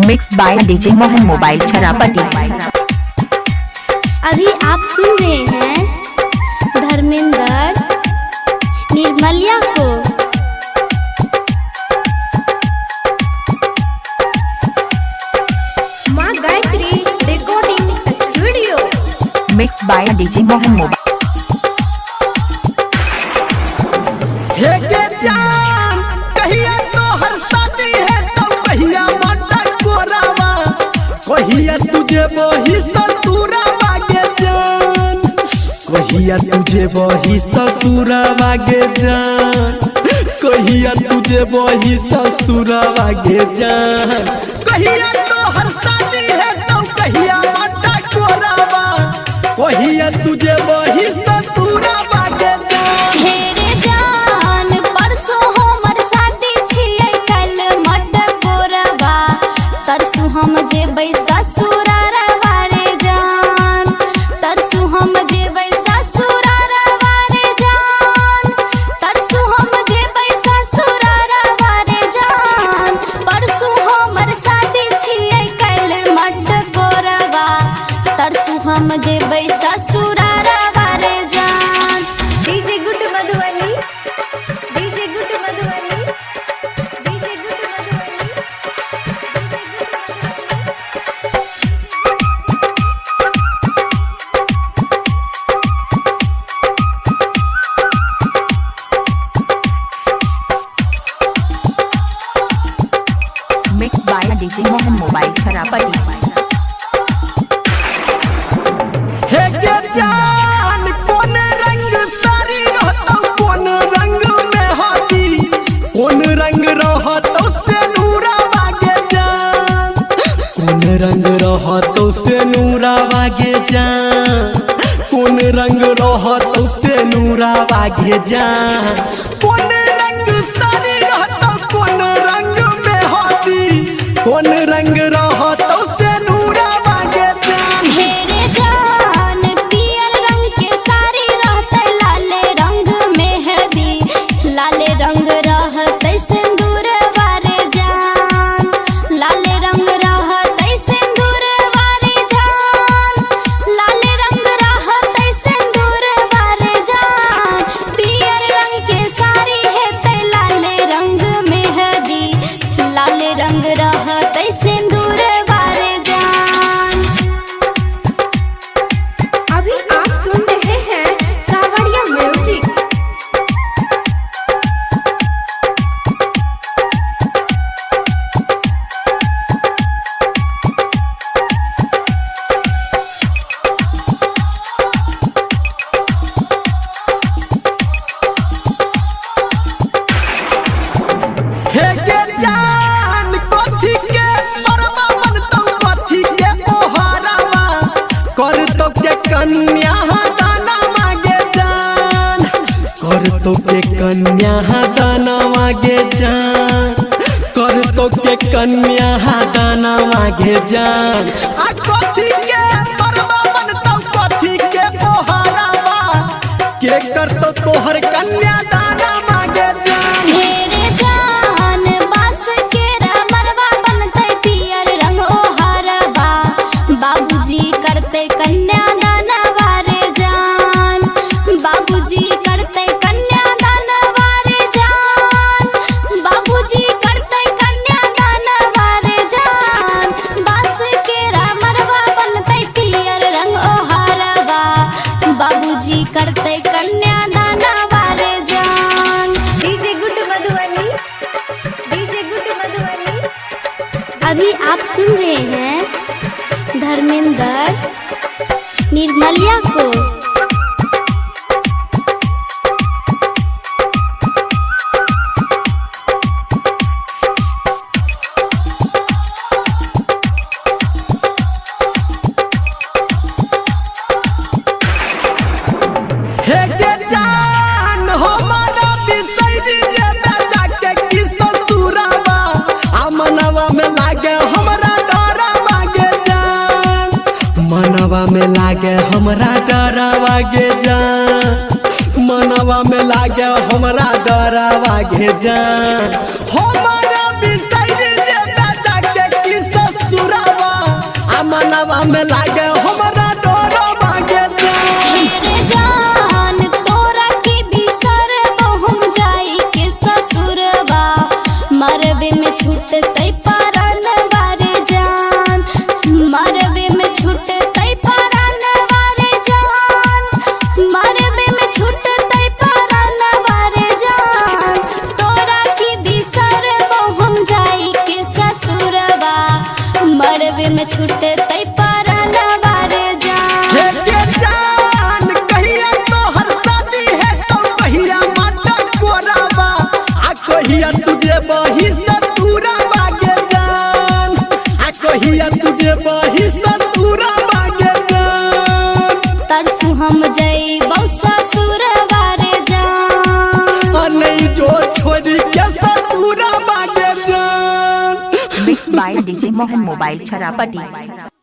Mix by DJ Mohan mobile Chharapati. अभी आप सुन रहे हैं धर्मेंद्र निर्मलिया को। माँ Gayatri recording studio. Mix by DJ Mohan mobile. हे के जान कहिया तो हर शादी है तो कहिया माता कोरावा, कहिया तुझे वही ससुरावा गे जान, कहिया तुझे वही ससुरावा गे जान, कहिया तुझे वही ससुरावा गे जान, कहिया तो हर शादी है तो कहिया माता कोरावा, कहिया तुझे वही ससुरावा गे जान। हेरे जान परसों हमर शादी छियै कल मट कोरबा, तरसू हम जेबै ससुरारवा रे जान, तरसू हम जेबै ससुरारवा रे जान, तरसू हम जेबै ससुरारवा रे जान, परसू हमर शादी छियै कल मट कोरबा, तरसू हम जेबै ससुरारवा रे जान। DJ good Madhubani, DJ good Madhubani, DJ good Madhubani. Mix by DJ Mohan mobile Chharapati. हे के जान कौन रंग सारी रहतो, कौन रंग में हाथी, कौन रंग रहतो से नूरावा गे जान, कौन रंग रहतो से नूरावा गे जान, कौन रंग रहतो से नूरावा गे जान, कौन रंग सारी रहतो, कौन रंग में हाथी, कौन रंग रहतो से नूरावा गे जान। हेरे जान पियर रंग के साड़ी रहते, लाले रंग मेहंदी, लाले रंग रहते सिंदूर वारे जान, लाले रंग रहते सिंदूर वारे जान, लाले रंग रहते सिंदूर वारे जान, पियर रंग के साड़ी हेते लाले रंग मेहंदी, लाले रंग रहते सिंदूर वारे जान। अभी आप सुन रहे हैं सावरिया म्यूजिक। हे के जान कथी के परवा बनतौ, कथी के पोहरावा करतो के कन्या दाना मांगे जान, करतो के कन्या दाना मांगे जान, करतो के कन्या दाना मांगे जान, आ कथी के परवा बनतौ, कथी के पोहरावा के करतो तोहर कन्या दाना मांगे जान। हेरे जान बास के मरवा बनते पियर रंग ओहरबा, बाबूजी करते कन्या दाना वारे जान, बाबूजी करते कन्या दाना वारे जान, बाबूजी करते कन्या दाना वारे जान, बास के मरवा बनते पियर रंग ओहरबा, बाबूजी करते कन्या दाना वारे जान। DJ good Madhubani, DJ good Madhubani. अभी आप सुन रहे हैं धर्मेंद्र निर्मलिया को। हे के जान हमारा बिसैरी जे बेचा के की ससुरावा, आ मनवा में लागे हमरा डरावा गे जान, मनवा में लागे हमरा डरावा गे जान, मनवा में लागे हमरा डरावा गे जान, हमारा बिसैरी जे बेचा के की ससुरावा, मनवा में लागे हमरा डोर मांगे जान। मेरे जान तोरा की बिसर हम जाई के ससुरबा मरबे में छूटतै परान वारे जान मरबे में छूटतै परान वारे जान मरबे में छूटतै परान वारे जान तोरा की बिसर हम जाई के ससुरबा मरबे में छूटतै परान वारे जान। हे के जान कहिया तोहर शादी है तो कहिया माता कोराबा आ कहिया तुझे बही ससुरा मांगे जान आ कहिया तुझे बही ससुरा मांगे जान। तरसु हम जइबौ ससुरबा रे जान आ नहीं जो छोड़ी के ससुरा मांगे जान। Mixed by DJ Mohan Mobile Charapati.